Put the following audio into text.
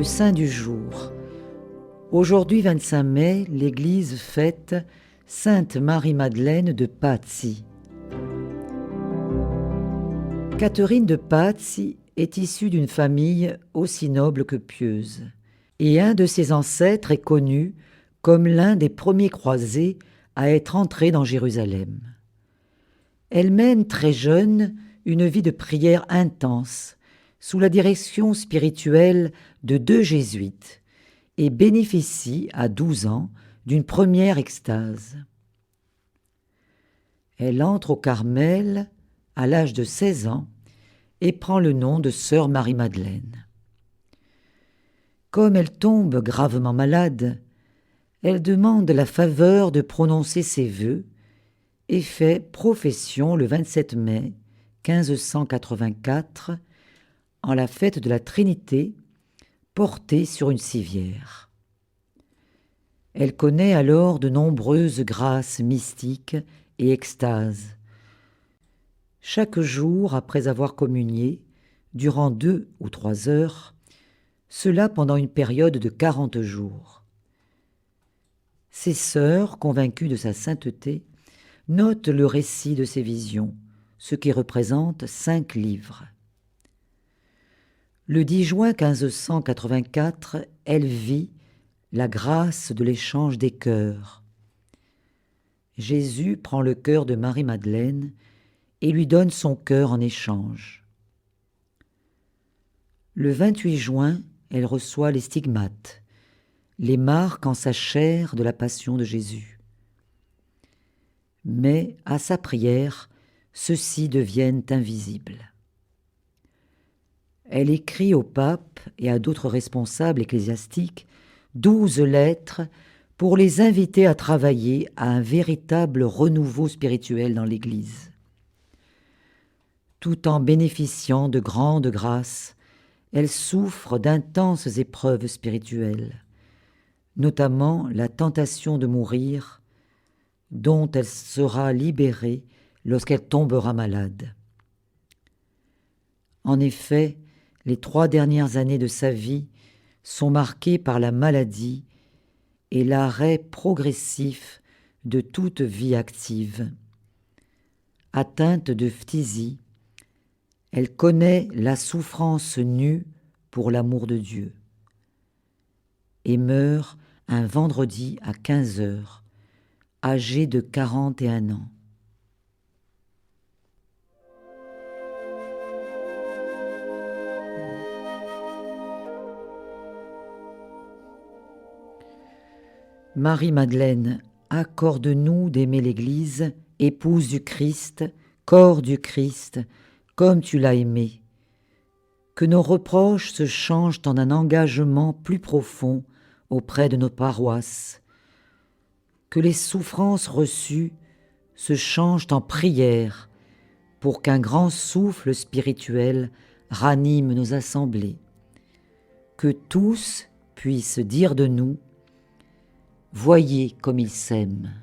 Le saint du jour. Aujourd'hui 25 mai, l'Église fête Sainte Marie-Madeleine de Pazzi. Catherine de Pazzi est issue d'une famille aussi noble que pieuse, et un de ses ancêtres est connu comme l'un des premiers croisés à être entré dans Jérusalem. Elle mène très jeune une vie de prière intense, sous la direction spirituelle de 2 jésuites, et bénéficie à 12 ans d'une première extase. Elle entre au Carmel à l'âge de 16 ans et prend le nom de sœur Marie-Madeleine. Comme elle tombe gravement malade, elle demande la faveur de prononcer ses vœux et fait profession le 27 mai 1584 en la fête de la Trinité, portée sur une civière. Elle connaît alors de nombreuses grâces mystiques et extases. Chaque jour, après avoir communié, durant 2 ou 3 heures, cela pendant une période de 40 jours. Ses sœurs, convaincues de sa sainteté, notent le récit de ses visions, ce qui représente 5 livres. Le 10 juin 1584, elle vit la grâce de l'échange des cœurs. Jésus prend le cœur de Marie-Madeleine et lui donne son cœur en échange. Le 28 juin, elle reçoit les stigmates, les marques en sa chair de la passion de Jésus. Mais à sa prière, ceux-ci deviennent invisibles. Elle écrit au pape et à d'autres responsables ecclésiastiques 12 lettres pour les inviter à travailler à un véritable renouveau spirituel dans l'Église. Tout en bénéficiant de grandes grâces, elle souffre d'intenses épreuves spirituelles, notamment la tentation de mourir, dont elle sera libérée lorsqu'elle tombera malade. En effet, les 3 dernières années de sa vie sont marquées par la maladie et l'arrêt progressif de toute vie active. Atteinte de phtisie, elle connaît la souffrance nue pour l'amour de Dieu et meurt un vendredi à 15 heures, âgée de 41 ans. Marie-Madeleine, accorde-nous d'aimer l'Église, épouse du Christ, corps du Christ, comme tu l'as aimé. Que nos reproches se changent en un engagement plus profond auprès de nos paroisses. Que les souffrances reçues se changent en prières pour qu'un grand souffle spirituel ranime nos assemblées. Que tous puissent dire de nous: voyez comme il s'aime.